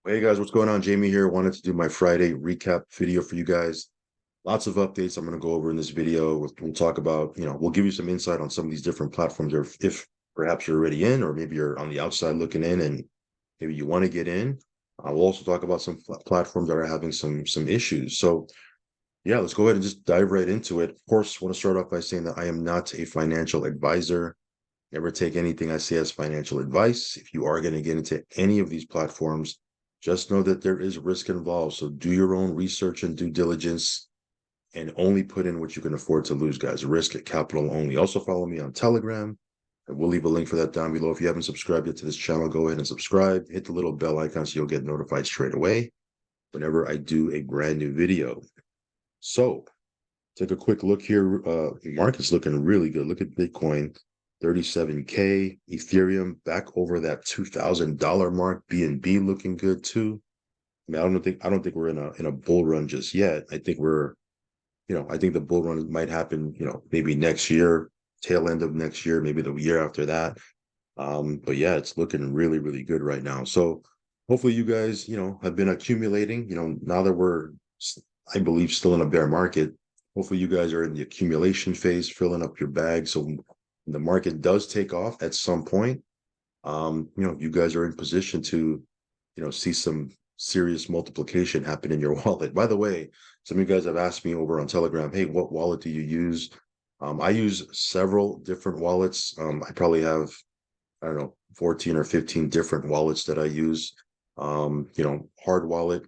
Hey guys, what's going on? Jamie here. Wanted to do my Friday recap video for you guys. Lots of updates I'm going to go over in this video. We'll talk about, we'll give you some insight on some of these different platforms, or if perhaps you're already in, or maybe you're on the outside looking in and maybe you want to get in. We'll also talk about some platforms that are having some issues. So yeah, let's go ahead and just dive right into it. Of course, I want to start off by saying that I am not a financial advisor. Never take anything I say as financial advice. If you are going to get into any of these platforms, just know that there is risk involved. So do your own research and due diligence and only put in what you can afford to lose, guys. Risk at capital only. Also follow me on Telegram. And we'll leave a link for that down below. If you haven't subscribed yet to this channel, go ahead and subscribe. Hit the little bell icon so you'll get notified straight away whenever I do a brand new video. So take a quick look here. The market's looking really good. Look at Bitcoin, 37K. Ethereum back over that $2,000 mark. BNB looking good too. I mean, I don't think we're in a bull run just yet. I think I think the bull run might happen, maybe next year, tail end of next year, maybe the year after that. But yeah, it's looking really, really good right now. So hopefully you guys, have been accumulating, now that we're, I believe, still in a bear market. Hopefully you guys are in the accumulation phase, filling up your bag. So when the market does take off at some point, you guys are in position to, see some serious multiplication happen in your wallet. By the way, some of you guys have asked me over on Telegram, hey, what wallet do you use? I use several different wallets. I probably have, I don't know, 14 or 15 different wallets that I use. Hard wallet.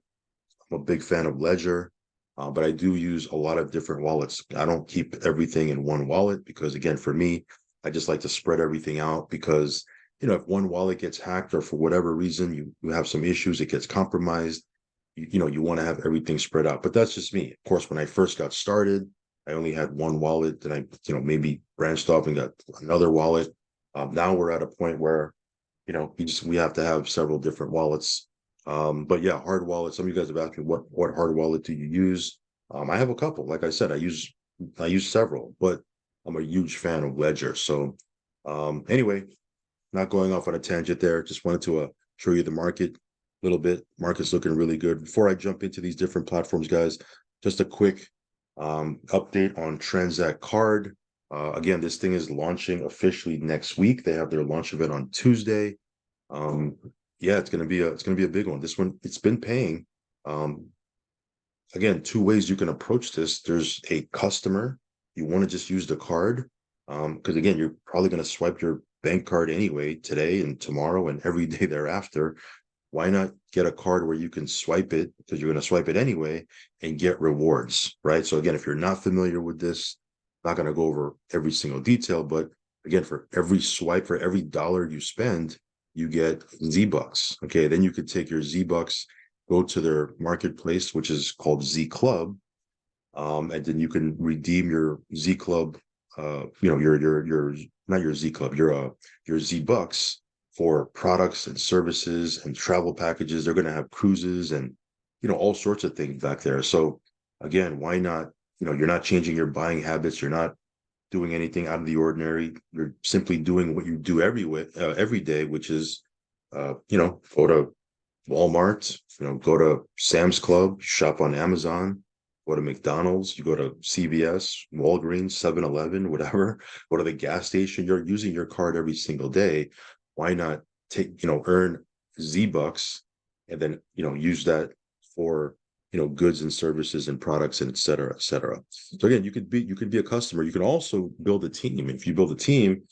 I'm a big fan of Ledger, but I do use a lot of different wallets. I don't keep everything in one wallet because, again, for me, I just like to spread everything out because, if one wallet gets hacked or for whatever reason you have some issues, it gets compromised, you want to have everything spread out. But that's just me. Of course, when I first got started, I only had one wallet. Then I, maybe branched off and got another wallet. Now we're at a point where, we have to have several different wallets. But yeah, hard wallet. Some of you guys have asked me what hard wallet do you use? I have a couple. Like I said, I use several, but I'm a huge fan of Ledger. So anyway, not going off on a tangent there. Just wanted to show you the market a little bit. Market's looking really good. Before I jump into these different platforms, guys, just a quick update on Transact Card. Again, this thing is launching officially next week. They have their launch event on Tuesday. Um, yeah, it's gonna be a big one. This one, it's been paying. Um, Again, two ways you can approach this. There's a customer, you want to just use the card. Because again, you're probably going to swipe your bank card anyway today and tomorrow and every day thereafter. Why not get a card where you can swipe it because you're going to swipe it anyway and get rewards, right? So again, if you're not familiar with this, I'm not going to go over every single detail, but again, for every swipe, for every dollar you spend, you get Z bucks. Okay, then you could take your Z bucks, go to their marketplace, which is called Z Club, and then you can redeem your Z Club, your not your Z Club, your Z Bucks for products and services and travel packages. They're going to have cruises and all sorts of things back there. So again, why not? You're not changing your buying habits. You're not doing anything out of the ordinary. You're simply doing what you do every day, which is, go to Walmart, go to Sam's Club, shop on Amazon, go to McDonald's, you go to CVS, Walgreens, 7-Eleven, whatever, go to the gas station. You're using your card every single day. Why not earn Z bucks and then, use that for, goods and services and products and et cetera, et cetera. So again, you could be a customer. You can also build a team. If you build a team,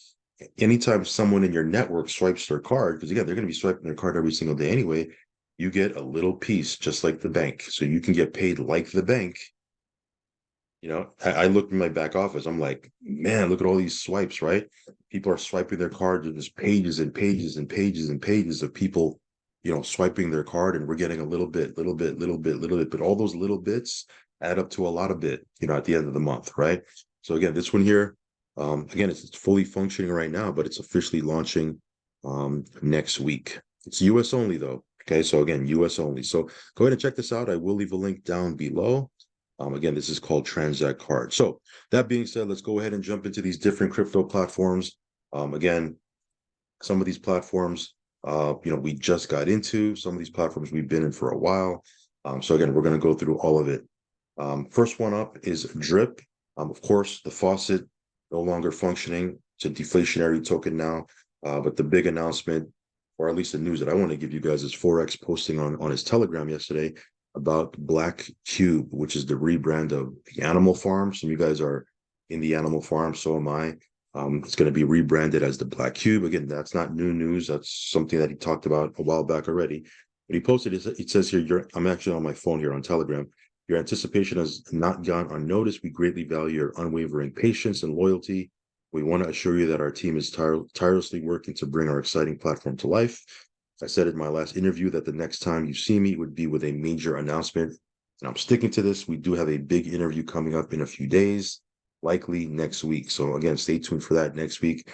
anytime someone in your network swipes their card, because again, they're going to be swiping their card every single day anyway, you get a little piece just like the bank. So you can get paid like the bank. I looked in my back office. I'm like, man, look at all these swipes, right? People are swiping their cards. There's pages and pages and pages and pages of people, swiping their card, and we're getting a little bit, little bit, little bit, little bit. But all those little bits add up to a lot of bit, at the end of the month, right? So again, this one here, again, it's fully functioning right now, but it's officially launching next week. It's US only though. Okay, so again, US only. So go ahead and check this out. I will leave a link down below. Again, this is called Transact Card. So that being said, let's go ahead and jump into these different crypto platforms. Again, some of these platforms, we just got into some of these platforms we've been in for a while. So again, we're going to go through all of it. First one up is Drip. Of course, the Faucet no longer functioning. It's a deflationary token now. But the big announcement, or at least the news that I want to give you guys, is Forex posting on his Telegram yesterday about Black Cube, which is the rebrand of the Animal Farm. Some of you guys are in the Animal Farm, so am I. It's going to be rebranded as the Black Cube. Again, that's not new news. That's something that he talked about a while back already. But he posted, it says here, I'm actually on my phone here on Telegram. Your anticipation has not gone unnoticed. We greatly value your unwavering patience and loyalty. We want to assure you that our team is tirelessly working to bring our exciting platform to life. I said in my last interview that the next time you see me would be with a major announcement, and I'm sticking to this. We do have a big interview coming up in a few days, likely next week. So again, stay tuned for that next week.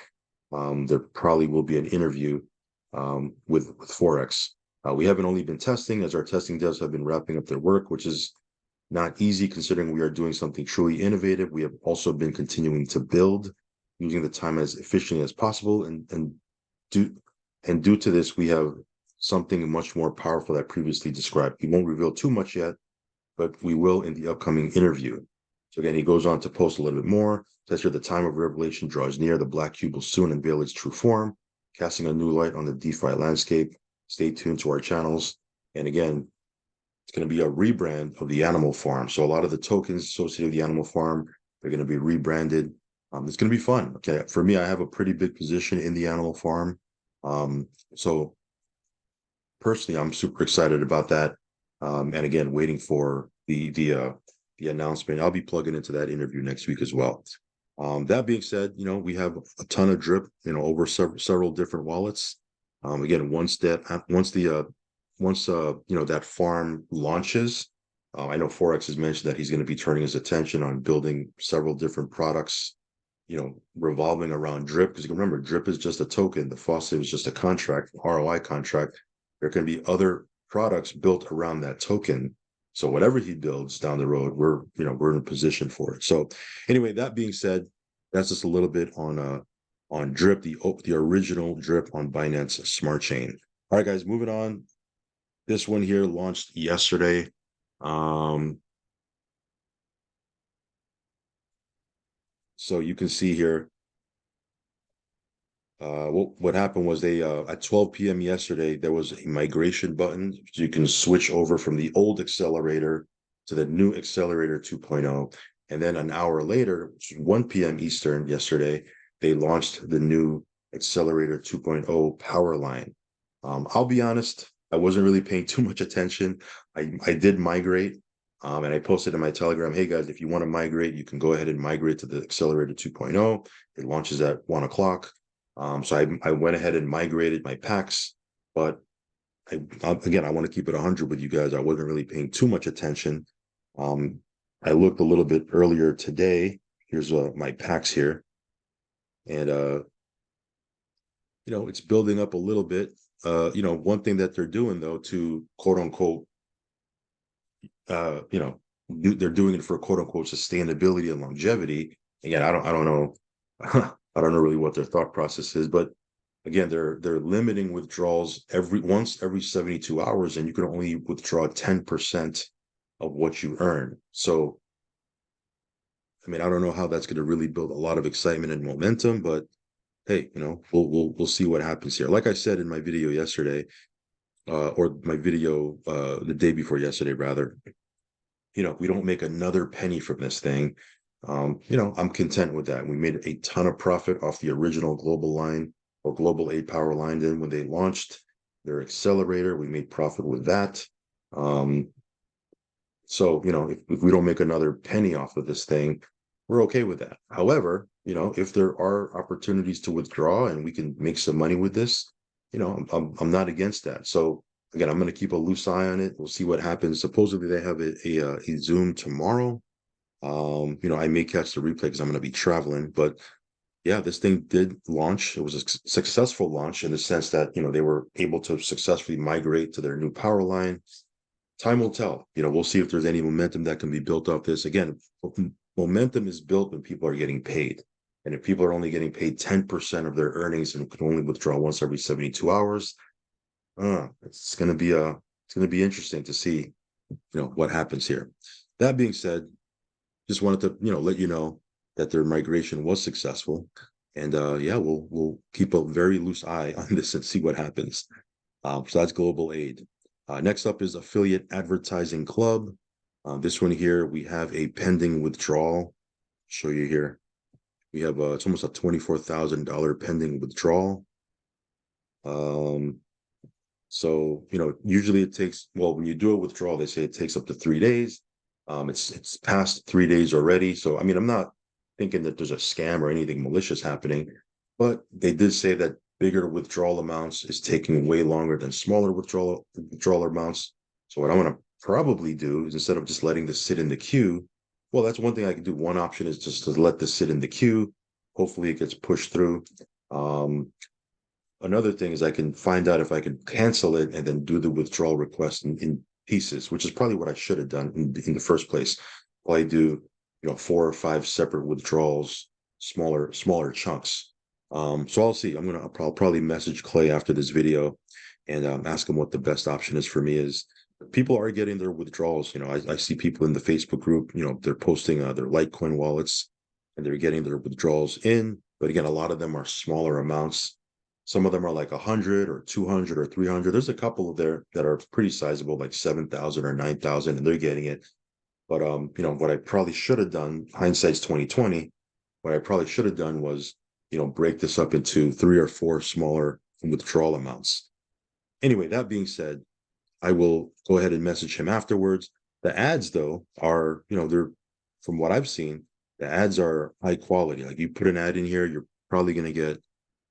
There probably will be an interview with Forex. We haven't only been testing, as our testing devs have been wrapping up their work, which is not easy considering we are doing something truly innovative. We have also been continuing to build, using the time as efficiently as possible, and due to this, we have something much more powerful that previously described. We won't reveal too much yet, but we will in the upcoming interview. So again, he goes on to post a little bit more. Says here, the time of revelation draws near. The Black Cube will soon unveil its true form, casting a new light on the DeFi landscape. Stay tuned to our channels. And again, it's going to be a rebrand of the Animal Farm. So a lot of the tokens associated with the Animal Farm, they're going to be rebranded. It's going to be fun. Okay, for me, I have a pretty big position in the Animal Farm. So personally, I'm super excited about that. And again, waiting for the announcement. I'll be plugging into that interview next week as well. That being said, we have a ton of drip, over several different wallets. Again, once that farm launches, I know Forex has mentioned that he's going to be turning his attention on building several different products, revolving around drip. Because you can remember, drip is just a token. The Faucet is just a contract, ROI contract. There can be other products built around that token. So whatever he builds down the road, we're in a position for it. So anyway, that being said, that's just a little bit on drip, the original drip on Binance Smart Chain. All right, guys, moving on. This one here launched yesterday. So you can see here, what happened was they at 12 p.m. yesterday, there was a migration button. So you can switch over from the old accelerator to the new accelerator 2.0. And then an hour later, 1 p.m. Eastern yesterday, they launched the new accelerator 2.0 power line. I'll be honest, I wasn't really paying too much attention. I did migrate, and I posted in my Telegram, hey guys, if you want to migrate, you can go ahead and migrate to the accelerator 2.0. It launches at 1 o'clock. So I went ahead and migrated my packs, but again, I want to keep it 100 with you guys. I wasn't really paying too much attention. I looked a little bit earlier today. Here's my packs here, and it's building up a little bit. One thing that they're doing though to quote unquote, they're doing it for quote unquote sustainability and longevity. Again, I don't know. I don't know really what their thought process is, but again, they're limiting withdrawals once every 72 hours, and you can only withdraw 10% of what you earn. So, I mean, I don't know how that's going to really build a lot of excitement and momentum, but hey, we'll see what happens here. Like I said in my video yesterday, or my video the day before yesterday, rather, we don't make another penny from this thing. I'm content with that. We made a ton of profit off the original global line or global 8 power line. Then when they launched their accelerator, we made profit with that. So, if we don't make another penny off of this thing, we're okay with that. However, if there are opportunities to withdraw and we can make some money with this, I'm not against that. So again, I'm going to keep a loose eye on it. We'll see what happens. Supposedly they have a Zoom tomorrow. I may catch the replay because I'm going to be traveling, but yeah, this thing did launch. It was a successful launch in the sense that, they were able to successfully migrate to their new power line. Time will tell. We'll see if there's any momentum that can be built off this. Again, momentum is built when people are getting paid. And if people are only getting paid 10% of their earnings and can only withdraw once every 72 hours, It's gonna be interesting to see, what happens here. That being said, just wanted to, let you know that their migration was successful. And yeah, we'll keep a very loose eye on this and see what happens. So that's Global Aid. Next up is Affiliate Advertising Club. This one here, we have a pending withdrawal. Show you here. We have it's almost a $24,000 pending withdrawal. So usually it takes, well, when you do a withdrawal, they say it takes up to 3 days. It's past 3 days already. So I mean, I'm not thinking that there's a scam or anything malicious happening, but they did say that bigger withdrawal amounts is taking way longer than smaller withdrawal amounts. So what I'm going to probably do is, instead of just letting this sit in the queue, well, that's one thing I can do. One option is just to let this sit in the queue. Hopefully it gets pushed through. Another thing is I can find out if I can cancel it and then do the withdrawal request in pieces, which is probably what I should have done in the first place. Well, I do, 4 or 5 separate withdrawals, smaller chunks. So I'll see. I'll probably message Clay after this video and ask him what the best option is for me. Is people are getting their withdrawals. I see people in the Facebook group, they're posting their Litecoin wallets and they're getting their withdrawals in. But again, a lot of them are smaller amounts. Some of them are like 100 or 200 or 300. There's a couple of there that are pretty sizable, like 7,000 or 9,000, and they're getting it. But what I probably should have done, hindsight's 2020. What I probably should have done was, break this up into 3 or 4 smaller withdrawal amounts. Anyway, that being said, I will go ahead and message him afterwards. The ads, though, are, they're, from what I've seen, the ads are high quality. Like, you put an ad in here, you're probably going to get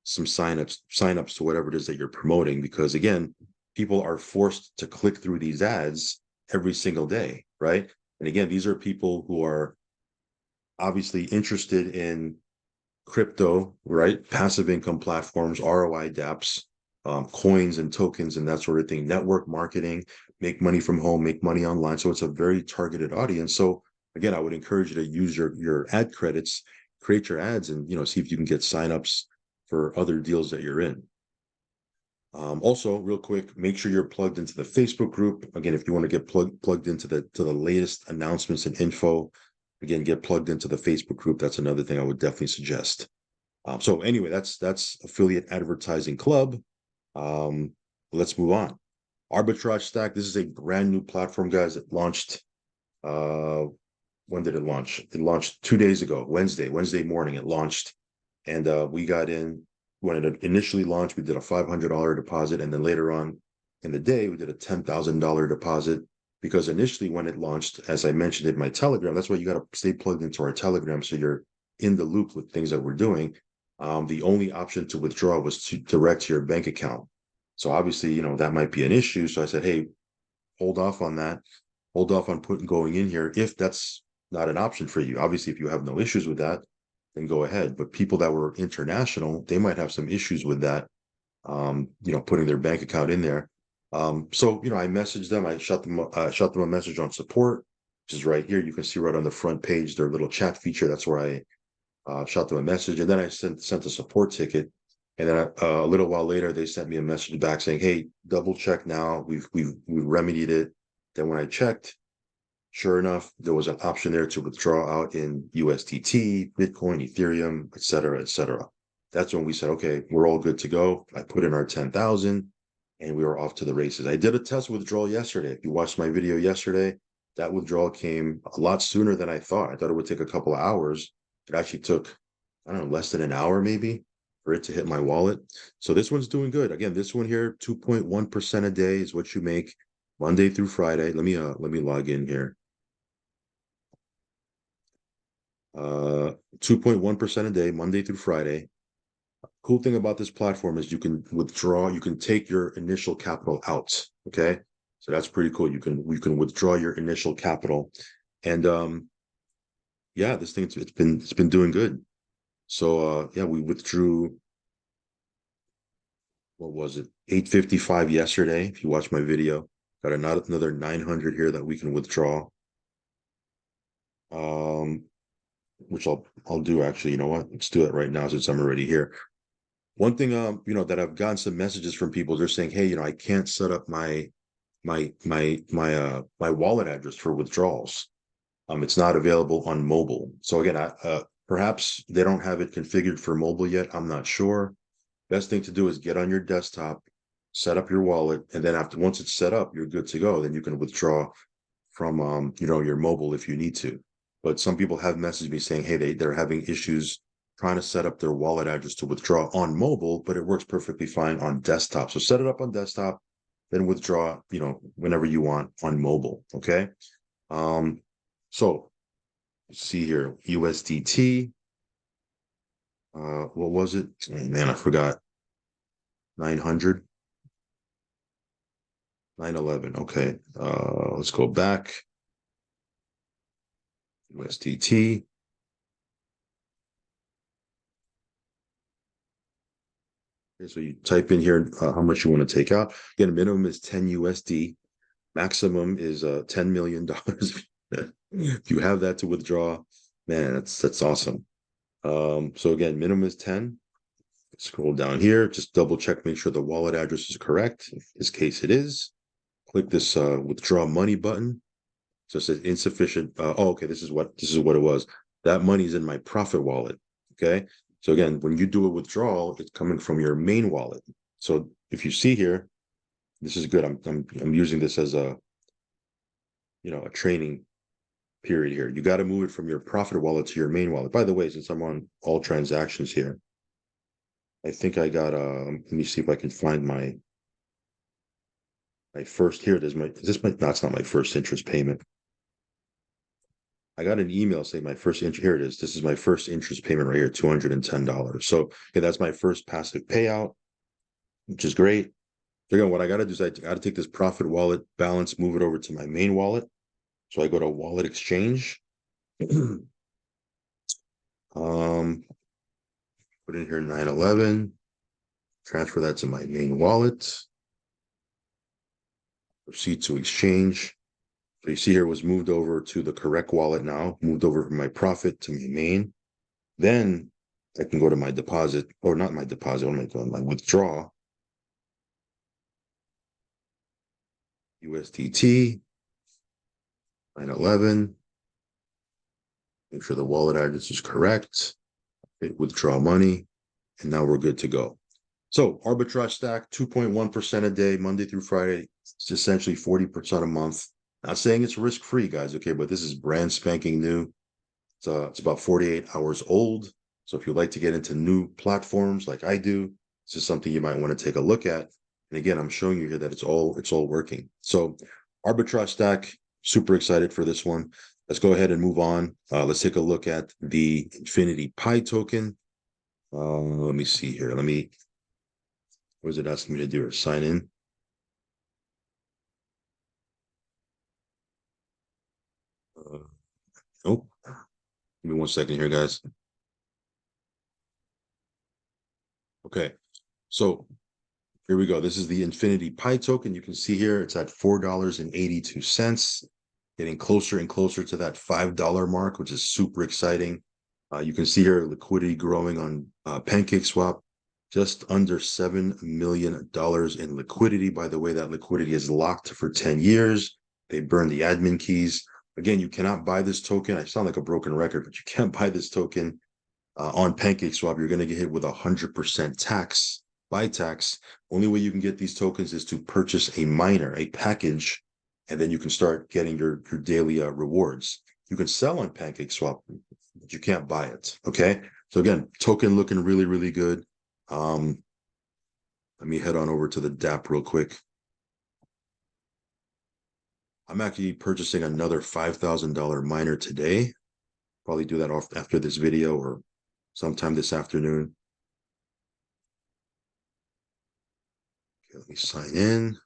some signups to whatever it is that you're promoting, because again, people are forced to click through these ads every single day, right? And again, these are people who are obviously interested in crypto, right? Passive income platforms, ROI dApps, coins and tokens and that sort of thing, network marketing, make money from home, make money online. So it's a very targeted audience. So again, I would encourage you to use your ad credits, create your ads, and see if you can get signups for other deals that you're in. Also, real quick, make sure you're plugged into the Facebook group. Again, if you want to get plugged into the latest announcements and info, again, get plugged into the Facebook group. That's another thing I would definitely suggest. So anyway, that's Affiliate Advertising Club. Let's move on. Arbitrage Stack. This is a brand new platform, guys. It launched. When did it launch? It launched 2 days ago, Wednesday morning. It launched. And we got in when it initially launched. We did a $500 deposit, and then later on in the day, we did a $10,000 deposit, because initially when it launched, as I mentioned in my Telegram, that's why you got to stay plugged into our Telegram so you're in the loop with things that we're doing. The only option to withdraw was to direct to your bank account. So obviously, that might be an issue. So I said, hey, hold off on that. Hold off on going in here if that's not an option for you. Obviously, if you have no issues with that, then go ahead. But people that were international, they might have some issues with that, putting their bank account in there. So, I messaged them. I shot them a message on support, which is right here. You can see right on the front page, their little chat feature. That's where I shot them a message. And then I sent a support ticket. And then a little while later, they sent me a message back saying, hey, double check now. We've remedied it. Then when I checked, sure enough, there was an option there to withdraw out in USDT, Bitcoin, Ethereum, et cetera, et cetera. That's when we said, okay, we're all good to go. I put in our 10,000 and we were off to the races. I did a test withdrawal yesterday. If you watched my video yesterday, that withdrawal came a lot sooner than I thought. I thought it would take a couple of hours. It actually took, I don't know, less than an hour maybe for it to hit my wallet. So this one's doing good. Again, this one here, 2.1% a day is what you make Monday through Friday. Let me log in here. 2.1% a day, Monday through Friday. Cool thing about this platform is you can withdraw, you can take your initial capital out. Okay. So that's pretty cool. You can withdraw your initial capital. And yeah, this thing, it's been doing good. So yeah, we withdrew, what was it, 855 yesterday. If you watch my video, got another 900 here that we can withdraw. Which I'll do actually. You know what? Let's do it right now since I'm already here. One thing, that I've gotten some messages from people, they're saying, hey, I can't set up my wallet address for withdrawals. It's not available on mobile. So again, perhaps they don't have it configured for mobile yet. I'm not sure. Best thing to do is get on your desktop, set up your wallet, and then once it's set up, you're good to go. Then you can withdraw from your mobile if you need to. But some people have messaged me saying, hey, they're having issues trying to set up their wallet address to withdraw on mobile, but it works perfectly fine on desktop. So set it up on desktop, then withdraw, whenever you want on mobile. Okay. So see here, USDT. What was it? Oh, man, I forgot. 900. 911. Okay. Let's go back. USDT. Okay, so you type in here how much you want to take out. Again, minimum is 10 USD. Maximum is $10 million. If you have that to withdraw, man, that's awesome. So again, minimum is 10. Scroll down here, just double check, make sure the wallet address is correct. In this case, it is. Click this withdraw money button. So it says insufficient. Okay, this is what it was. That money is in my profit wallet. Okay. So again, when you do a withdrawal, it's coming from your main wallet. So if you see here, this is good. I'm using this as a training period here. You got to move it from your profit wallet to your main wallet. By the way, since I'm on all transactions here, I think I got let me see if I can find my first here. No, it's not my first interest payment. I got an email saying my first interest, here it is. This is my first interest payment right here, $210. So yeah, that's my first passive payout, which is great. So again, what I got to do is I got to take this profit wallet balance, move it over to my main wallet. So I go to wallet exchange. Put in here 911, transfer that to my main wallet, proceed to exchange. So you see here it was moved over to the correct wallet now, moved over from my profit to my main. Then I can go to my deposit, or not my deposit, what am I doing? My withdraw. USDT, 911. Make sure the wallet address is correct. Hit withdraw money, and now we're good to go. So Arbitrage Stack, 2.1% a day, Monday through Friday. It's essentially 40% a month. Not saying it's risk-free, guys, okay, but this is brand spanking new. It's about 48 hours old. So if you'd like to get into new platforms like I do, this is something you might want to take a look at. And again, I'm showing you here that it's all working. So Arbitrage Stack, super excited for this one. Let's go ahead and move on. Let's take a look at the Infinity Pi token. Let me see here. What is it asking me to do? Sign in. Nope. Give me 1 second here, guys. Okay. So here we go. This is the Infinity Pi token. You can see here it's at $4.82, getting closer and closer to that $5 mark, which is super exciting. You can see here liquidity growing on PancakeSwap, just under $7 million in liquidity. By the way, that liquidity is locked for 10 years. They burn the admin keys. Again, you cannot buy this token. I sound like a broken record, but you can't buy this token on PancakeSwap. You're going to get hit with 100% tax. Buy tax. Only way you can get these tokens is to purchase a miner, a package, and then you can start getting your daily rewards. You can sell on PancakeSwap, but you can't buy it. Okay. So again, token looking really, really good. Let me head on over to the DApp real quick. I'm actually purchasing another $5,000 miner today. Probably do that off after this video or sometime this afternoon. Okay, let me sign in.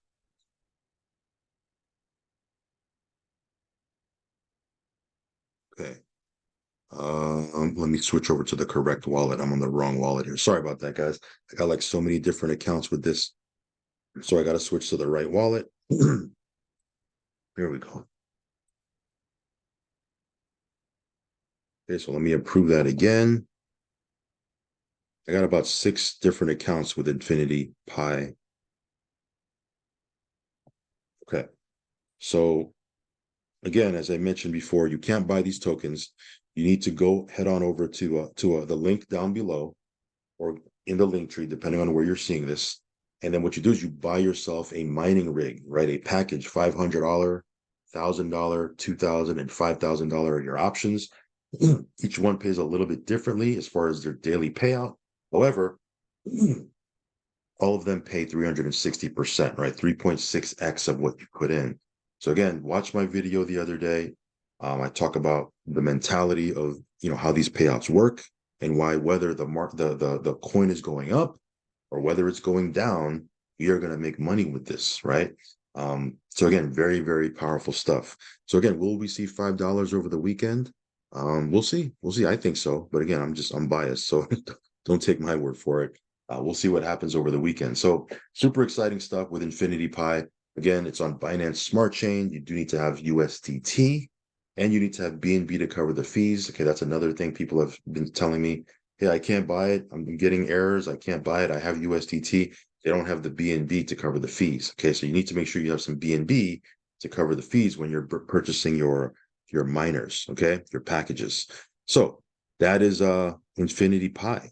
Okay. Let me switch over to the correct wallet. I'm on the wrong wallet here. Sorry about that, guys. I got like so many different accounts with this. So I got to switch to the right wallet. Here we go. Okay, so let me approve that again. I got about 6 different accounts with Infinity Pi. Okay. So again, as I mentioned before, you can't buy these tokens. You need to go head on over to the link down below or in the link tree, depending on where you're seeing this. And then what you do is you buy yourself a mining rig, right? A package, $500, $1,000, $2,000, and $5,000 are your options. Each one pays a little bit differently as far as their daily payout. However, all of them pay 360%, right? 3.6x of what you put in. So again, watch my video the other day. I talk about the mentality of, how these payouts work and why whether the coin is going up or whether it's going down, you're going to make money with this, right? So again, very, very powerful stuff. So again, will we see $5 over the weekend? We'll see. We'll see. I think so. But again, I'm biased, so don't take my word for it. We'll see what happens over the weekend. So super exciting stuff with Infinity Pi. Again, it's on Binance Smart Chain. You do need to have USDT and you need to have BNB to cover the fees. Okay, that's another thing people have been telling me. Hey, I can't buy it. I'm getting errors. I can't buy it. I have USDT. They don't have the BNB to cover the fees. Okay, so you need to make sure you have some BNB to cover the fees when you're purchasing your miners, okay, your packages. So that is Infinity Pi.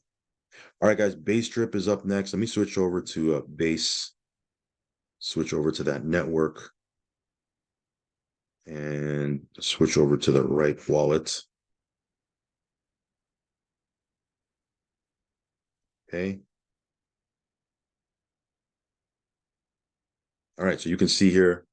All right, guys, BaseDrip is up next. Let me switch over to switch over to that network and switch over to the right wallet. Okay. All right, so you can see here,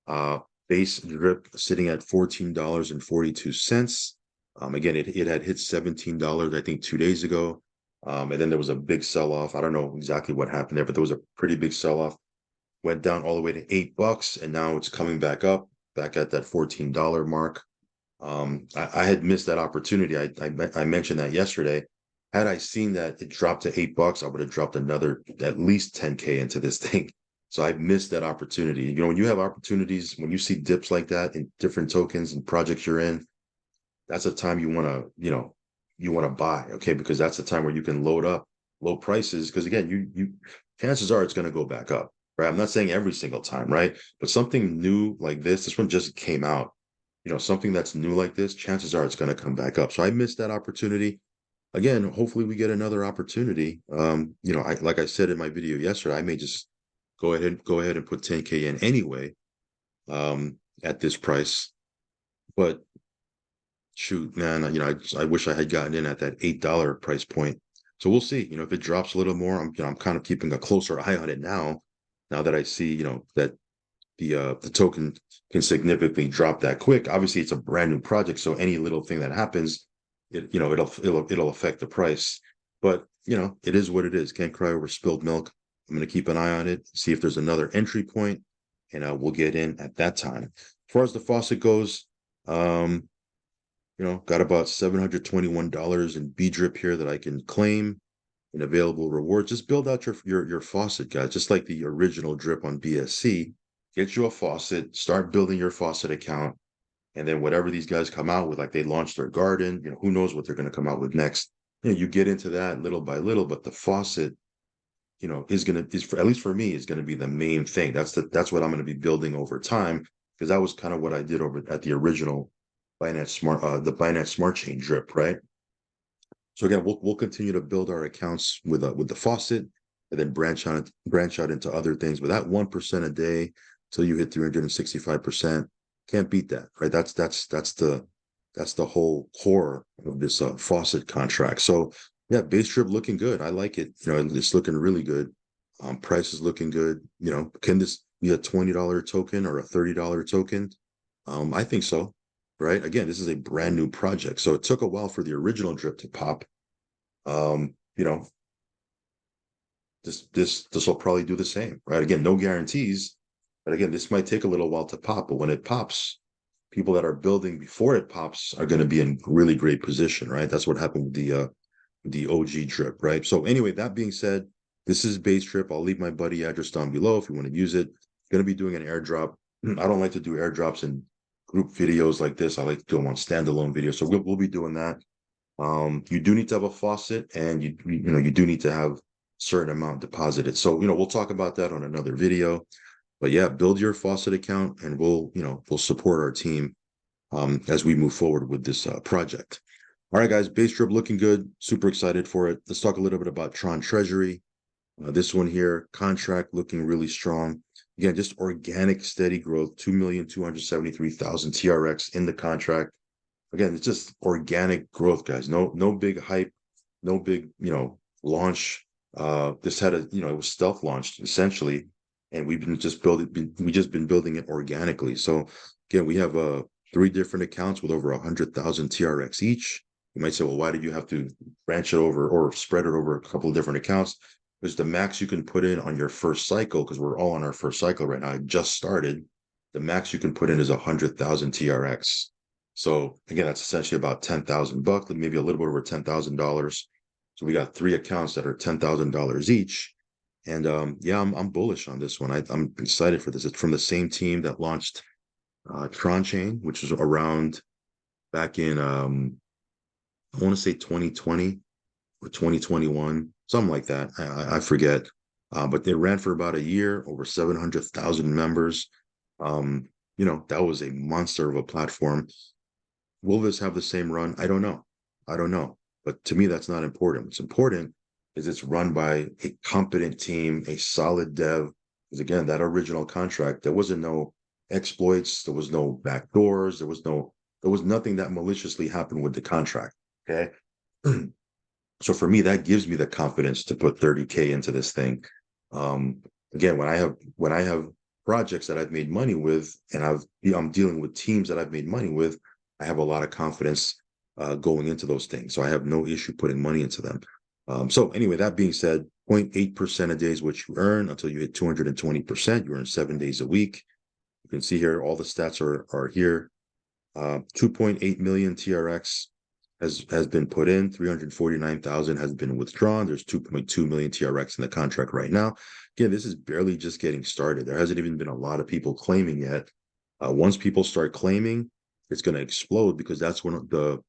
BaseDrip sitting at $14.42. Again, it had hit $17, I think, 2 days ago. And then there was a big sell-off. I don't know exactly what happened there, but there was a pretty big sell-off. Went down all the way to $8, and now it's coming back up, back at that $14 mark. I had missed that opportunity. I mentioned that yesterday. Had I seen that it dropped to $8, I would have dropped another at least 10K into this thing. So I missed that opportunity. When you have opportunities, when you see dips like that in different tokens and projects you're in, that's a time you want to, you want to buy, okay? Because that's the time where you can load up low prices. Because again, you chances are it's going to go back up, right? I'm not saying every single time, right? But something new like this one just came out. Something that's new like this, chances are it's going to come back up. So I missed that opportunity. Again, hopefully we get another opportunity. Like I said in my video yesterday, I may just go ahead and put 10K in anyway, at this price. But shoot, man, I wish I had gotten in at that $8 price point. So we'll see. If it drops a little more, I'm kind of keeping a closer eye on it now. Now that I see, that the token can significantly drop that quick. Obviously, it's a brand new project, so any little thing that happens, it'll affect the price. But it is what it is. Can't cry over spilled milk. I'm going to keep an eye on it, see if there's another entry point, and we'll get in at that time. As far as the faucet goes, got about $721 in bDrip here that I can claim in available rewards. Just build out your faucet, guys, just like the original drip on BSC. Get you a faucet, start building your faucet account, and then whatever these guys come out with, like they launched their garden, who knows what they're going to come out with next. You get into that little by little, but the faucet, at least for me, is going to be the main thing. That's what I'm going to be building over time, because that was kind of what I did over at the original Binance Smart Chain drip, right? So again, we'll continue to build our accounts with the faucet, and then branch out into other things. But that 1% a day till you hit 365%, can't beat that, right? That's the whole core of this faucet contract. So yeah, BaseDrip looking good. I like it. It's looking really good. Price is looking good. Can this be a $20 token or a $30 token? I think so. Right. Again, this is a brand new project. So it took a while for the original drip to pop. This will probably do the same, right? Again, no guarantees, but again, this might take a little while to pop, but when it pops, people that are building before it pops are going to be in really great position, right? That's what happened with the OG drip, right? So anyway, that being said, this is BaseDrip. I'll leave my buddy address down below if you want to use it. Going to be doing an airdrop. I don't like to do airdrops in group videos like this. I like to do them on standalone videos. So we'll be doing that. You do need to have a faucet, and you do need to have a certain amount deposited. So we'll talk about that on another video. But yeah, build your faucet account, and we'll support our team as we move forward with this project. All right, guys, BaseDrip looking good. Super excited for it. Let's talk a little bit about Tron Treasury. This one here, contract looking really strong. Again, just organic, steady growth, 2,273,000 TRX in the contract. Again, it's just organic growth, guys. No big hype, no big, launch. This had it was stealth launched essentially, and we've been just been building it organically. So again, we have 3 different accounts with over 100,000 TRX each. You might say, well, why did you have to branch it over or spread it over a couple of different accounts? Because the max you can put in on your first cycle, because we're all on our first cycle right now, I just started, the max you can put in is 100,000 TRX. So again, that's essentially about $10,000, maybe a little bit over $10,000. So we got 3 accounts that are $10,000 each. And yeah, I'm bullish on this one. I'm excited for this. It's from the same team that launched Tron Chain, which was around back in I want to say 2020 or 2021, something like that. I forget. But they ran for about a year, over 700,000 members. That was a monster of a platform. Will this have the same run? I don't know. But to me, that's not important. What's important is it's run by a competent team, a solid dev. Because again, that original contract, there wasn't no exploits, there was no backdoors, there was nothing that maliciously happened with the contract. Okay. So for me, that gives me the confidence to put 30K into this thing. Again, when I have projects that I've made money with, and I'm dealing with teams that I've made money with, I have a lot of confidence going into those things. So I have no issue putting money into them. So anyway, that being said, 0.8% a day is what you earn until you hit 220%. You earn 7 days a week. You can see here, all the stats are here. 2.8 million TRX has been put in, 349,000 has been withdrawn. There's 2.2 million TRX in the contract right now. Again, this is barely just getting started. There hasn't even been a lot of people claiming yet. Once people start claiming, it's going to explode, because that's when the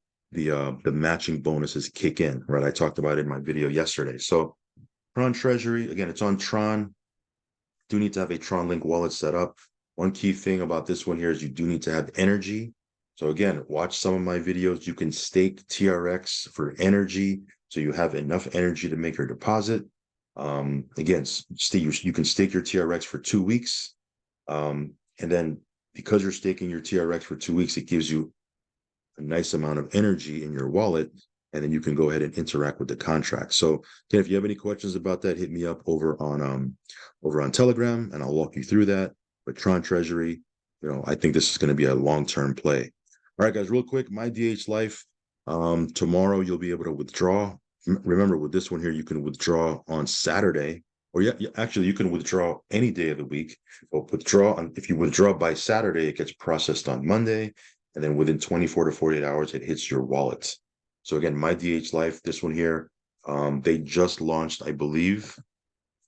matching bonuses kick in, right? I talked about it in my video yesterday. So Tron Treasury, again, it's on Tron. Do need to have a Tron Link wallet set up. One key thing about this one here is you do need to have energy. So again, watch some of my videos. You can stake TRX for energy, so you have enough energy to make your deposit. Again, you can stake your TRX for 2 weeks. And then because you're staking your TRX for 2 weeks, it gives you a nice amount of energy in your wallet, and then you can go ahead and interact with the contract. So again, if you have any questions about that, hit me up over on Telegram, and I'll walk you through that. But Tron Treasury, I think this is going to be a long-term play. All right, guys, real quick, my DH Life. Tomorrow you'll be able to withdraw. Remember, with this one here, you can withdraw on Saturday, or actually you can withdraw any day of the week. If you withdraw by Saturday, it gets processed on Monday, and then within 24 to 48 hours, it hits your wallet. So again, my DH Life, this one here, they just launched, I believe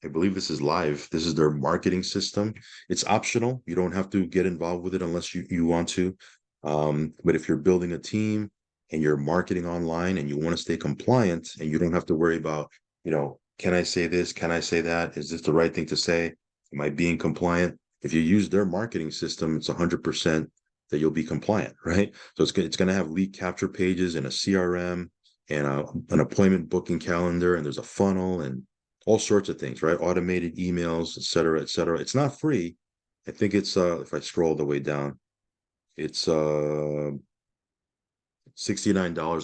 this is live. This is their marketing system. It's optional. You don't have to get involved with it unless you want to. But if you're building a team and you're marketing online and you want to stay compliant, and you don't have to worry about, can I say this? Can I say that? Is this the right thing to say? Am I being compliant? If you use their marketing system, it's 100% that you'll be compliant, right? So it's going to have lead capture pages and a CRM and an appointment booking calendar, and there's a funnel and all sorts of things, right? Automated emails, et cetera, et cetera. It's not free. I think it's, if I scroll the way down, it's $69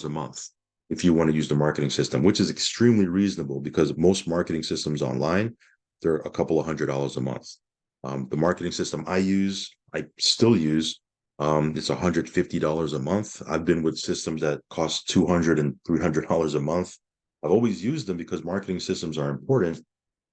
a month if you want to use the marketing system, which is extremely reasonable, because most marketing systems online, they're a couple of $100 a month. The marketing system I still use, it's $150 a month. I've been with systems that cost $200 and $300 a month. I've always used them because marketing systems are important.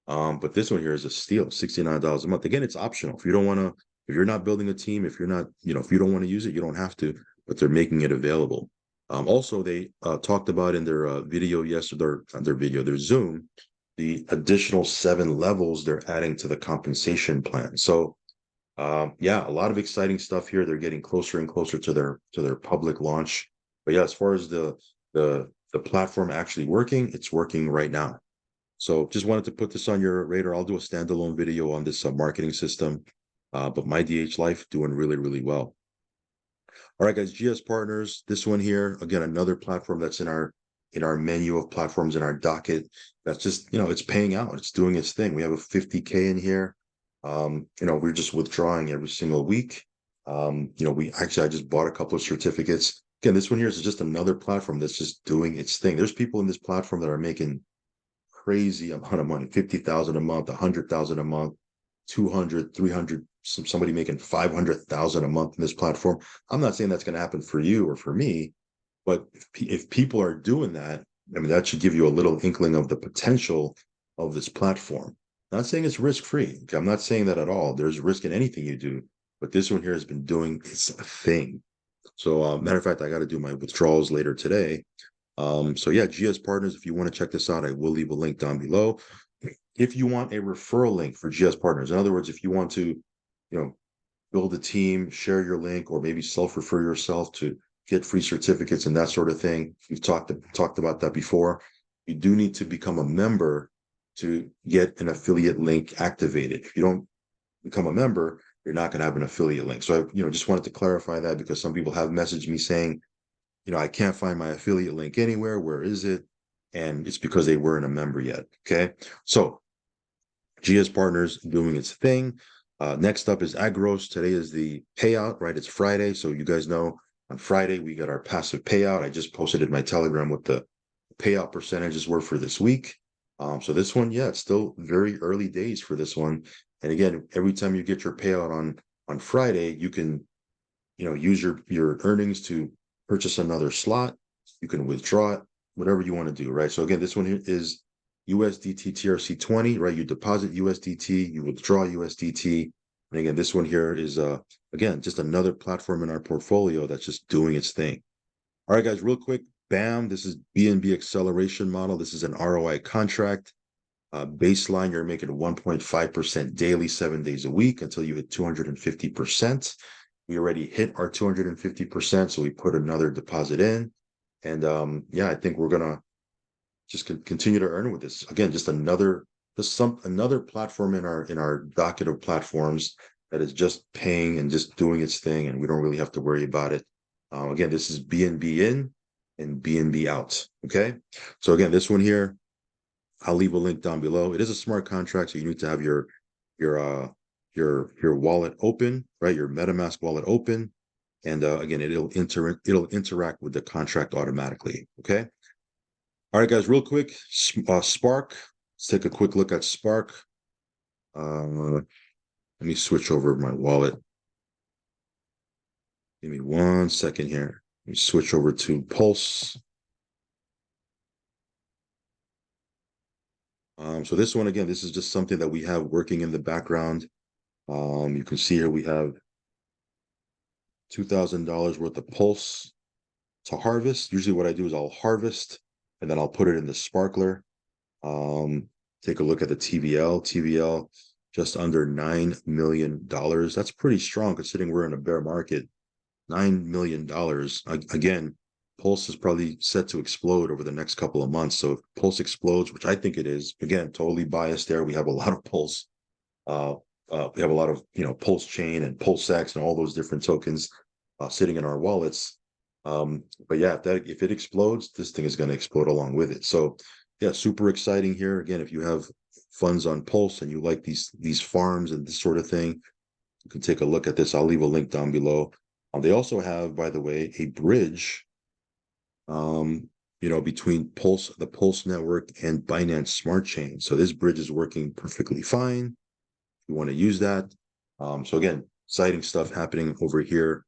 But this one here is a steal, $69 a month. Again, it's optional. If you're not building a team, if you're not, if you don't want to use it, you don't have to, but they're making it available. Also, they talked about in their video yesterday, their Zoom, the additional 7 levels they're adding to the compensation plan. So yeah, a lot of exciting stuff here. They're getting closer and closer to their public launch. But yeah, as far as the the platform actually working? It's working right now. So just wanted to put this on your radar. I'll do a standalone video on this marketing system, but my DH Life doing really, really well. All right, guys, GS Partners, this one here, again, another platform that's in our menu of platforms in our docket. That's just, it's paying out. It's doing its thing. We have a 50K in here. We're just withdrawing every single week. I just bought a couple of certificates. Again, this one here is just another platform that's just doing its thing. There's people in this platform that are making crazy amount of money, 50,000 a month, 100,000 a month, 200, 300, somebody making 500,000 a month in this platform. I'm not saying that's going to happen for you or for me, but if people are doing that, I mean, that should give you a little inkling of the potential of this platform. Not saying it's risk-free. I'm not saying that at all. There's risk in anything you do, but this one here has been doing its thing. So matter of fact, I got to do my withdrawals later today. So yeah, GS Partners, if you want to check this out, I will leave a link down below. If you want a referral link for GS Partners, in other words, if you want to, build a team, share your link, or maybe self-refer yourself to get free certificates and that sort of thing. We've talked about that before. You do need to become a member to get an affiliate link activated. If you don't become a member, you're not going to have an affiliate link. So I, just wanted to clarify that because some people have messaged me saying, I can't find my affiliate link anywhere. Where is it? And it's because they weren't a member yet. Okay. So GS Partners doing its thing. Next up is AGRO. Today is the payout, right? It's Friday. So you guys know on Friday, we got our passive payout. I just posted in my Telegram what the payout percentages were for this week. So this one, yeah, it's still very early days for this one. And again, every time you get your payout on Friday, you can, use your earnings to purchase another slot. You can withdraw it, whatever you want to do, right? So again, this one here is USDT TRC20, right? You deposit USDT, you withdraw USDT. And again, this one here is, again, just another platform in our portfolio that's just doing its thing. All right, guys, real quick, bam, this is BNB acceleration model. This is an ROI contract. Baseline, you're making 1.5% daily, 7 days a week until you hit 250%. We already hit our 250%, so we put another deposit in. And I think we're going to just continue to earn with this. Again, just another platform in our docket of platforms that is just paying and just doing its thing, and we don't really have to worry about it. Again, this is BNB in and BNB out. Okay, so again, this one here, I'll leave a link down below. It is a smart contract, so you need to have your wallet open, right? Your MetaMask wallet open, and again, it'll interact with the contract automatically. Okay. All right, guys, real quick, Spark. Let's take a quick look at Spark. Let me switch over my wallet. Give me 1 second here. Let me switch over to Pulse. So this one, again, this is just something that we have working in the background. You can see here we have $2,000 worth of Pulse to harvest. Usually what I do is I'll harvest and then I'll put it in the Sparkler. Take a look at the TVL. TVL just under $9 million. That's pretty strong considering we're in a bear market. $9 million. Again, Pulse is probably set to explode over the next couple of months. So if Pulse explodes, which I think it is, again, totally biased there. We have a lot of Pulse. We have a lot of, Pulse Chain and PulseX and all those different tokens sitting in our wallets. But yeah, if it explodes, this thing is going to explode along with it. So yeah, super exciting here. Again, if you have funds on Pulse and you like these farms and this sort of thing, you can take a look at this. I'll leave a link down below. They also have, by the way, a bridge, between the Pulse network and Binance Smart Chain. So this bridge is working perfectly fine. You want to use that. So again, exciting stuff happening over here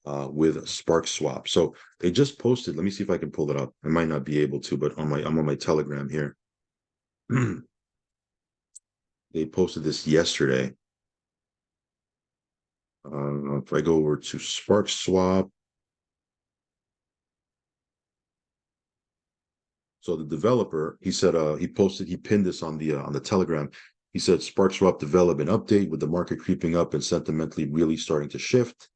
with SparkSwap. So they just posted, let me see if I can pull it up. I might not be able to, but I'm on my Telegram here. They posted this yesterday. If I go over to SparkSwap, so the developer, he said he pinned this on the Telegram. He said SparkSwap development update with the market creeping up and sentimentally really starting to shift.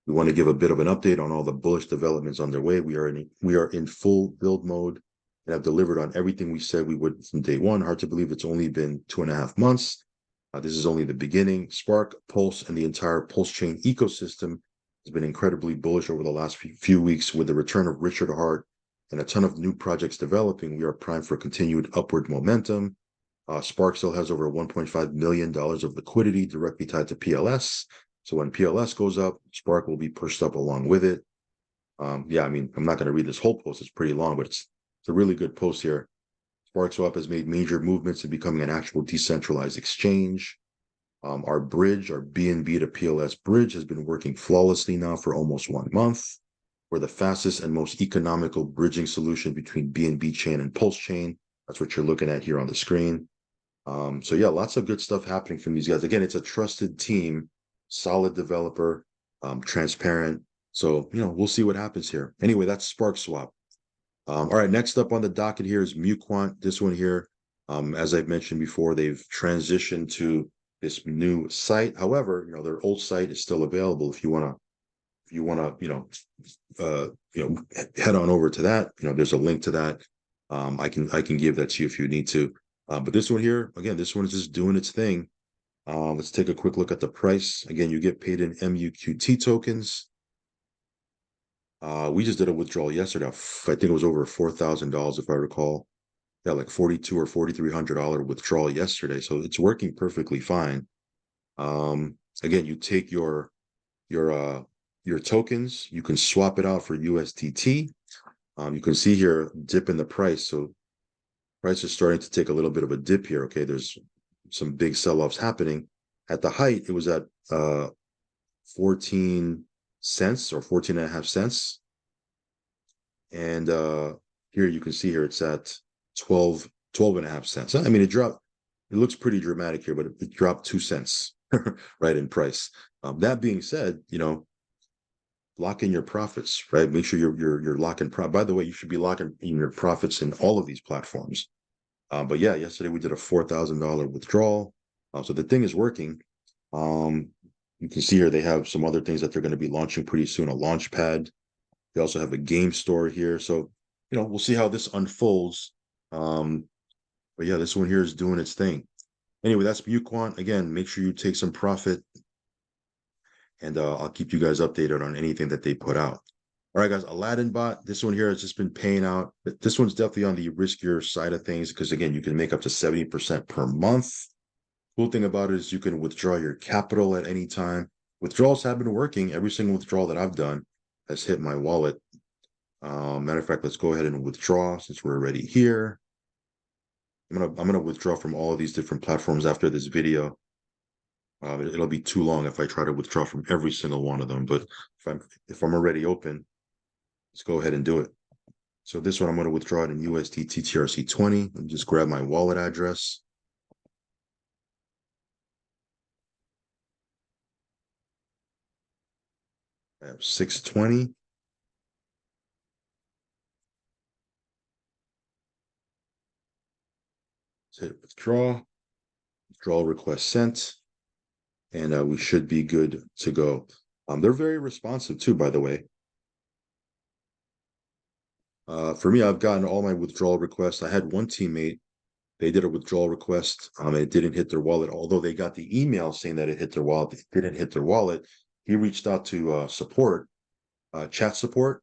We want to give a bit of an update on all the bullish developments underway. We are in full build mode. and have delivered on everything we said we would from day one. Hard to believe it's only been 2.5 months. This is only the beginning. Spark, Pulse, and the entire Pulse chain ecosystem has been incredibly bullish over the last few weeks. With the return of Richard Hart and a ton of new projects developing, we are primed for continued upward momentum. Spark still has over $1.5 million of liquidity directly tied to PLS. So when PLS goes up, Spark will be pushed up along with it. Yeah, I mean, I'm not going to read this whole post. It's pretty long, but it's a really good post here. SparkSwap has made major movements in becoming an actual decentralized exchange. Our bridge, our BNB to PLS bridge, has been working flawlessly now for almost 1 month. We're the fastest and most economical bridging solution between BNB chain and Pulse chain. That's what you're looking at here on the screen. So yeah, lots of good stuff happening from these guys. Again, it's a trusted team, solid developer, transparent. So, we'll see what happens here. Anyway, that's SparkSwap. All right, next up on the docket here is Muant. This one here, as I've mentioned before, they've transitioned to this new site. However, their old site is still available if you want to, head on over to that. There's a link to that. I can give that to you if you need to. But this one here, again, this one is just doing its thing. Let's take a quick look at the price. Again, you get paid in MUQT tokens. We just did a withdrawal yesterday. I think it was over $4,000 if I recall. Yeah, like $4,200 or $4,300 withdrawal yesterday. So it's working perfectly fine. Again, you take your tokens, you can swap it out for USDT. You can see here dip in the price. So price is starting to take a little bit of a dip here. Okay, there's some big sell-offs happening. At the height, it was at 14 cents or 14.5 cents. And here you can see here it's at 12.5 cents. I mean, it dropped. It looks pretty dramatic here, but it dropped 2 cents right in price. That being said, lock in your profits, right? Make sure you're locking. By the way, you should be locking in your profits in all of these platforms. But yeah, yesterday we did a $4,000 withdrawal. So the thing is working. You can see here they have some other things that they're going to be launching pretty soon, a launch pad. They also have a game store here. So, we'll see how this unfolds. But yeah, this one here is doing its thing. Anyway, that's Muant. Again, make sure you take some profit. And I'll keep you guys updated on anything that they put out. All right, guys, Aladdin Bot. This one here has just been paying out. This one's definitely on the riskier side of things because, again, you can make up to 70% per month. Cool thing about it is you can withdraw your capital at any time. Withdrawals have been working. Every single withdrawal that I've done has hit my wallet. Matter of fact, let's go ahead and withdraw since we're already here. I'm gonna withdraw from all of these different platforms after this video. It'll be too long if I try to withdraw from every single one of them. But if I'm already open, let's go ahead and do it. So this one I'm going to withdraw it in USDT TRC20 and just grab my wallet address. I have 620. Let's hit withdraw. Withdrawal request sent. And we should be good to go. They're very responsive too, by the way. For me, I've gotten all my withdrawal requests. I had one teammate, they did a withdrawal request, and it didn't hit their wallet. Although they got the email saying that it hit their wallet, it didn't hit their wallet. He reached out to support, chat support,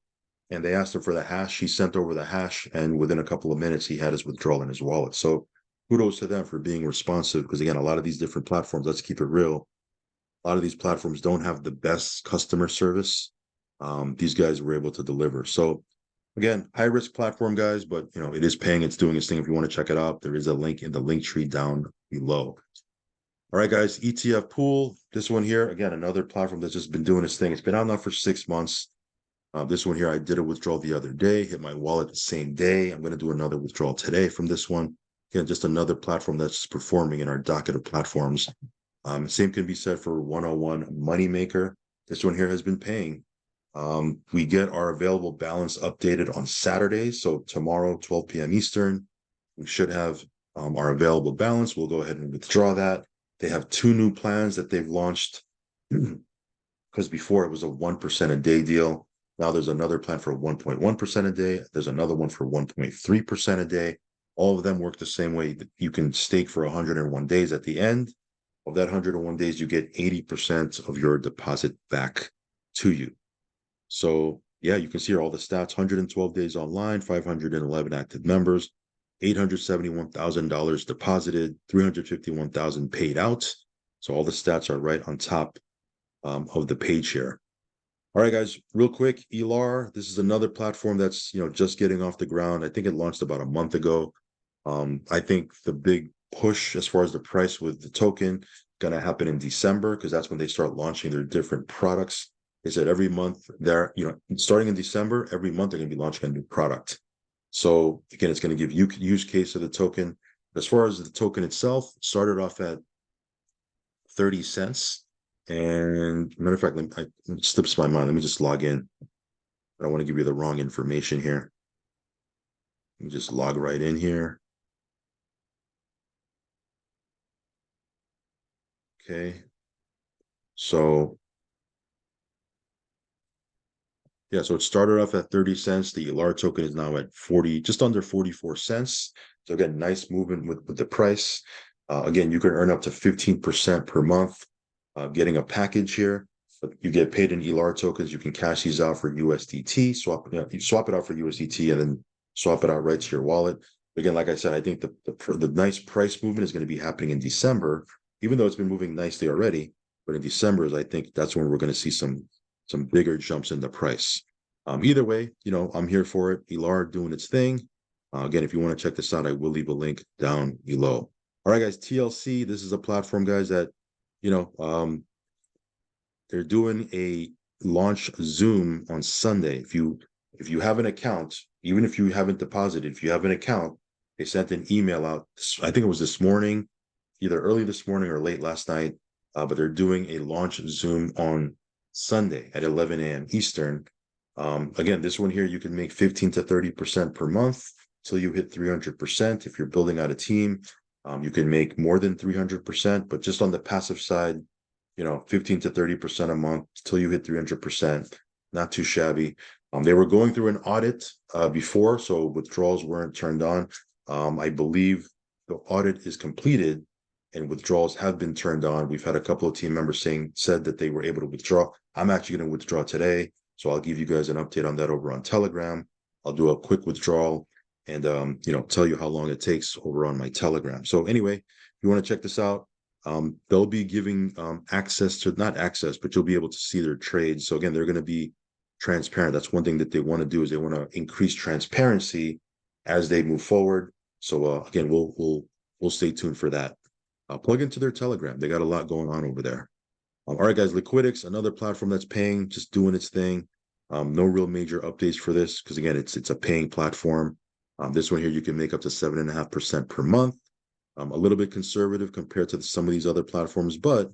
and they asked him for the hash. He sent over the hash, and within a couple of minutes, he had his withdrawal in his wallet. So kudos to them for being responsive, because again, a lot of these different platforms, let's keep it real, a lot of these platforms don't have the best customer service. These guys were able to deliver. So again, high risk platform, guys, but it is paying. It's doing its thing. If you want to check it out, there is a link in the link tree down below. All right, guys, ETF Pool. This one here, again, another platform that's just been doing its thing. It's been out now for 6 months. This one here, I did a withdrawal the other day, hit my wallet the same day. I'm going to do another withdrawal today from this one. Again, just another platform that's performing in our docket of platforms. Same can be said for 101 Moneymaker. This one here has been paying. We get our available balance updated on Saturdays. So tomorrow, 12 p.m. Eastern, we should have our available balance. We'll go ahead and withdraw that. They have 2 new plans that they've launched because before it was a 1% a day deal. Now there's another plan for 1.1% a day. There's another one for 1.3% a day. All of them work the same way. You can stake for 101 days. At the end of that 101 days, you get 80% of your deposit back to you. So yeah, you can see here all the stats: 112 days online, 511 active members, $871,000 deposited, 351,000 paid out. So all the stats are right on top of the page here. All right, guys, real quick, Itar, this is another platform that's, just getting off the ground. I think it launched about a month ago. I think the big push as far as the price with the token going to happen in December, because that's when they start launching their different products. They said every month they're, starting in December, every month they're going to be launching a new product. So again, it's going to give you use case of the token. As far as the token itself, started off at 30 cents. And matter of fact, it slips my mind. Let me just log in. I don't want to give you the wrong information here. Let me just log right in here. Okay. So yeah, so it started off at 30 cents. The Itar token is now at 40, just under 44 cents. So again, nice movement with the price. Again, you can earn up to 15% per month getting a package here. But you get paid in Itar tokens. You can cash these out for USDT, you swap it out for USDT and then swap it out right to your wallet. Again, like I said, I think the nice price movement is going to be happening in December, even though it's been moving nicely already. But in December, I think that's when we're going to see some bigger jumps in the price. Either way, I'm here for it. Itar doing its thing. Again, if you want to check this out, I will leave a link down below. All right, guys, TLC, this is a platform, guys, that, they're doing a launch Zoom on Sunday. If you have an account, even if you haven't deposited, if you have an account, they sent an email out. I think it was this morning, either early this morning or late last night. But they're doing a launch Zoom on Sunday at 11 a.m. Eastern. Again, this one here, you can make 15 to 30% per month till you hit 300%. If you're building out a team, you can make more than 300%, but just on the passive side, 15 to 30% a month till you hit 300%. Not too shabby. They were going through an audit before, so withdrawals weren't turned on. I believe the audit is completed and withdrawals have been turned on. We've had a couple of team members said that they were able to withdraw. I'm actually going to withdraw today, so I'll give you guys an update on that over on Telegram. I'll do a quick withdrawal and tell you how long it takes over on my Telegram. So anyway, if you want to check this out, they'll be giving access to, not access, but you'll be able to see their trades. So again, they're going to be transparent. That's one thing that they want to do, is they want to increase transparency as they move forward. So again, we'll stay tuned for that. Plug into their Telegram. They got a lot going on over there. All right, guys, Liquidx, another platform that's paying, just doing its thing. No real major updates for this because, again, it's a paying platform. This one here, you can make up to 7.5% per month. A little bit conservative compared to some of these other platforms, but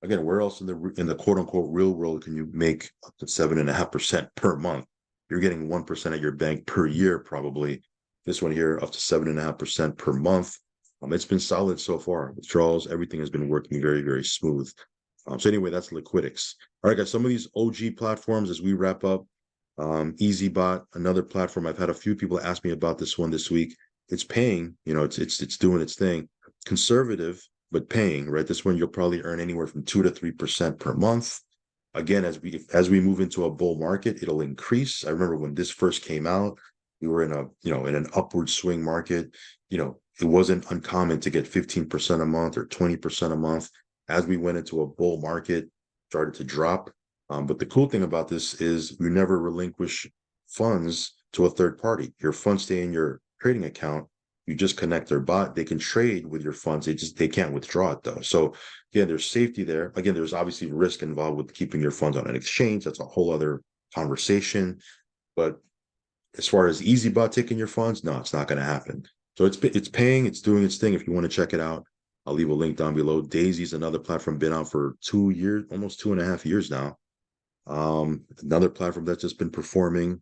again, where else in the quote unquote real world can you make up to 7.5% per month? You're getting 1% at your bank per year, probably. This one here, up to 7.5% per month. It's been solid so far. Withdrawals, everything has been working very, very smooth. So anyway, that's Liquidx. All right, guys, some of these OG platforms as we wrap up. EasyBot, another platform. I've had a few people ask me about this one this week. It's paying, it's doing its thing. Conservative, but paying, right? This one you'll probably earn anywhere from 2 to 3% per month. Again, as we move into a bull market, it'll increase. I remember when this first came out, we were in in an upward swing market. It wasn't uncommon to get 15% a month or 20% a month. As we went into a bull market, started to drop. But the cool thing about this is you never relinquish funds to a third party. Your funds stay in your trading account. You just connect their bot. They can trade with your funds. They can't withdraw it though. So again, there's safety there. Again, there's obviously risk involved with keeping your funds on an exchange. That's a whole other conversation. But as far as EasyBot taking your funds, no, it's not going to happen. So it's paying. It's doing its thing. If you want to check it out, I'll leave a link down below. Daisy's another platform, been out for 2 years, almost 2.5 years now. Another platform that's just been performing.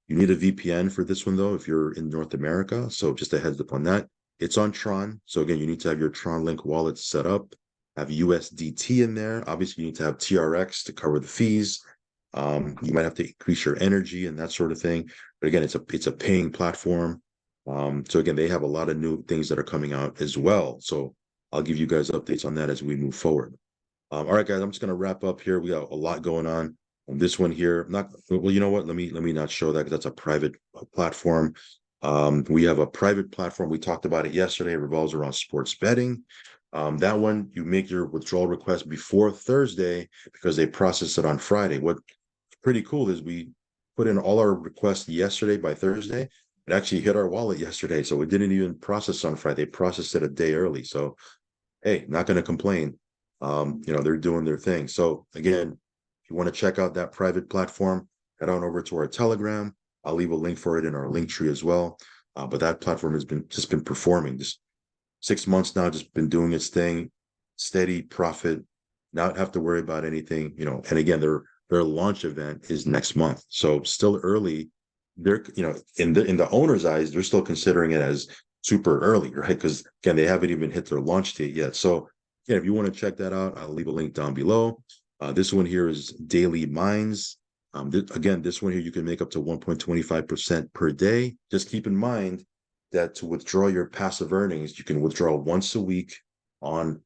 You need a VPN for this one, though, if you're in North America. So just a heads up on that. It's on Tron. So again, you need to have your Tron Link wallet set up, have USDT in there. Obviously, you need to have TRX to cover the fees. You might have to increase your energy and that sort of thing. But again, it's a paying platform. So again, they have a lot of new things that are coming out as well. So I'll give you guys updates on that as we move forward. All right, guys, I'm just gonna wrap up here. We got a lot going on. This one here, not well. You know what? Let me not show that because that's a private platform. We have a private platform. We talked about it yesterday. It revolves around sports betting. That one, you make your withdrawal request before Thursday because they process it on Friday. What's pretty cool is we put in all our requests yesterday by Thursday. It actually hit our wallet yesterday, so it didn't even process on Friday. They processed it a day early. So, hey, not going to complain. They're doing their thing. So again, if you want to check out that private platform, head on over to our Telegram. I'll leave a link for it in our link tree as well. But that platform has been performing just 6 months now, just been doing its thing, steady profit, not have to worry about anything, and again, their launch event is next month. So still early. They're, in the owner's eyes, they're still considering it as super early, right? Because again, they haven't even hit their launch date yet. So yeah, if you want to check that out, I'll leave a link down below. This one here is Daily Mines. Again, this one here, you can make up to 1.25% per day. Just keep in mind that to withdraw your passive earnings, you can withdraw once a week on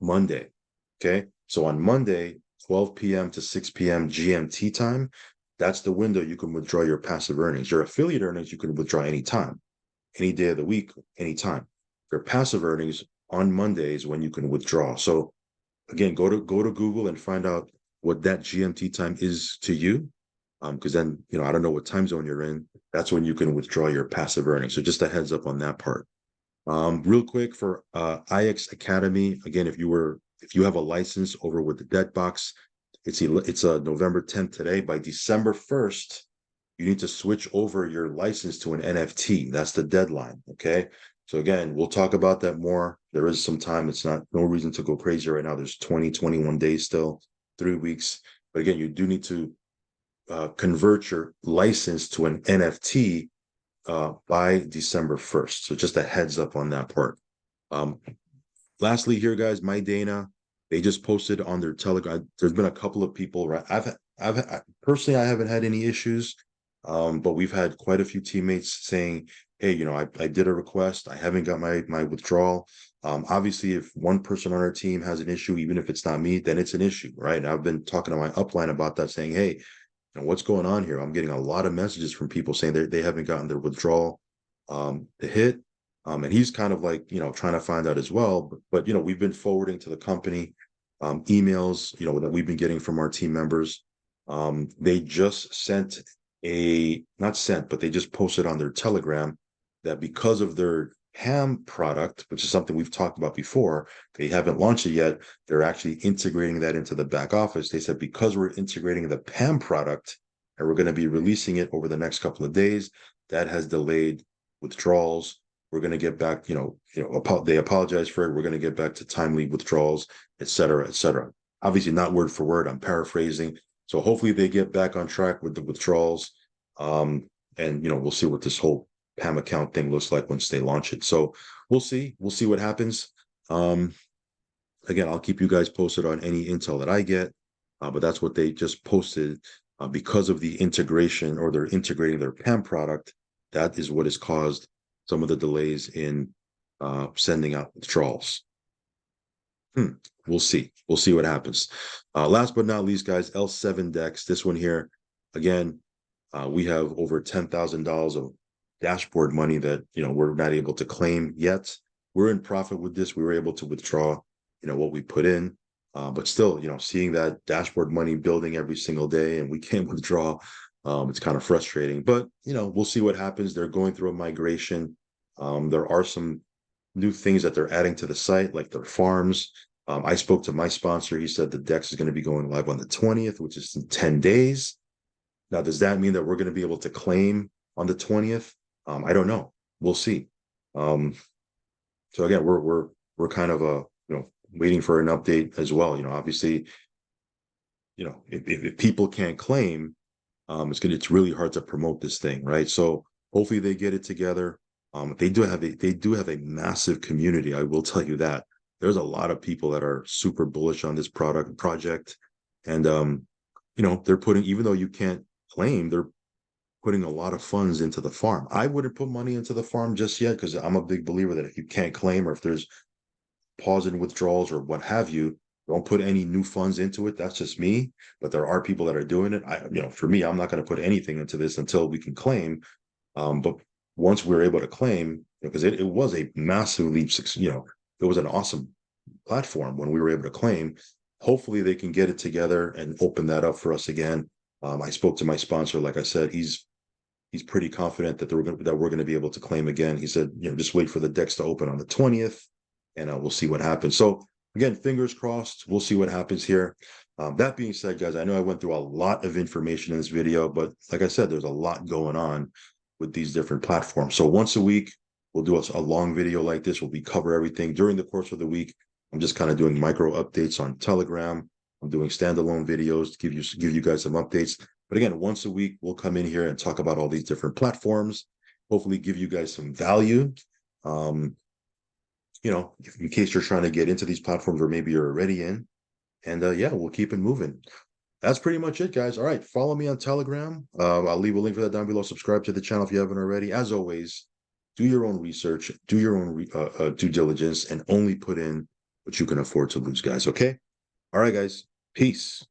Monday. Okay. So on Monday, 12 p.m. to 6 p.m. GMT time, that's the window you can withdraw your passive earnings. Your affiliate earnings, you can withdraw anytime, any day of the week, anytime. Your passive earnings on Mondays when you can withdraw. So again, go to Google and find out what that GMT time is to you. Because then, I don't know what time zone you're in. That's when you can withdraw your passive earnings. So just a heads up on that part. Real quick for IX Academy. Again, if you have a license over with the debt box, it's November 10th today. By December 1st, you need to switch over your license to an NFT. That's the deadline. Okay. So again, we'll talk about that more. There is some time. It's no reason to go crazy right now. There's 21 days still, 3 weeks. But again, you do need to convert your license to an NFT by December 1st. So just a heads up on that part. Lastly here, guys, MyDana, they just posted on their Telegram. There's been a couple of people, right? Personally, I haven't had any issues, but we've had quite a few teammates saying, hey, I did a request. I haven't got my withdrawal. Obviously, if one person on our team has an issue, even if it's not me, then it's an issue, right? And I've been talking to my upline about that, saying, hey, what's going on here? I'm getting a lot of messages from people saying they haven't gotten their withdrawal to hit. And he's kind of like, trying to find out as well. But we've been forwarding to the company emails, that we've been getting from our team members. They just but they just posted on their Telegram that because of their PAM product, which is something we've talked about before, they haven't launched it yet. They're actually integrating that into the back office. They said, because we're integrating the PAM product and we're going to be releasing it over the next couple of days, that has delayed withdrawals. We're going to get back, they apologize for it. We're going to get back to timely withdrawals, et cetera, et cetera. Obviously not word for word, I'm paraphrasing. So hopefully they get back on track with the withdrawals. And, we'll see what this whole PAM account thing looks like once they launch it. So we'll see what happens. Again, I'll keep you guys posted on any intel that I get, but that's what they just posted because of the integration, or they're integrating their PAM product. That is what has caused some of the delays in sending out withdrawals. We'll see what happens. Last but not least, guys, L7 Dex, this one here, again, we have over $10,000 of dashboard money that, we're not able to claim yet. We're in profit with this. We were able to withdraw, what we put in, but still, seeing that dashboard money building every single day and we can't withdraw, it's kind of frustrating, but, we'll see what happens. They're going through a migration. There are some new things that they're adding to the site, like their farms. I spoke to my sponsor. He said the DEX is going to be going live on the 20th, which is in 10 days. Now, does that mean that we're going to be able to claim on the 20th? I don't know. We'll see. So again, we're kind of waiting for an update as well. Obviously, if people can't claim, it's really hard to promote this thing, right? So hopefully they get it together. They do have a massive community. I will tell you that there's a lot of people that are super bullish on this project, and they're putting, even though you can't claim, they're putting a lot of funds into the farm. I wouldn't put money into the farm just yet because I'm a big believer that if you can't claim or if there's pause in withdrawals or what have you, don't put any new funds into it. That's just me. But there are people that are doing it. For me, I'm not going to put anything into this until we can claim. But once we're able to claim, because it was a massive leap, it was an awesome platform when we were able to claim. Hopefully they can get it together and open that up for us again. I spoke to my sponsor. Like I said, he's pretty confident that we're going to be able to claim again. He said, just wait for the decks to open on the 20th, and we'll see what happens. So again, fingers crossed. We'll see what happens here. That being said, guys, I know I went through a lot of information in this video, but like I said, there's a lot going on with these different platforms. So once a week, we'll do a long video like this. We cover everything during the course of the week. I'm just kind of doing micro updates on Telegram. I'm doing standalone videos to give you guys some updates. But again, once a week, we'll come in here and talk about all these different platforms, hopefully give you guys some value. In case you're trying to get into these platforms or maybe you're already in. And yeah, we'll keep it moving. That's pretty much it, guys. All right, follow me on Telegram. I'll leave a link for that down below. Subscribe to the channel if you haven't already. As always, do your own research, do your own due diligence, and only put in what you can afford to lose, guys. Okay? All right, guys. Peace.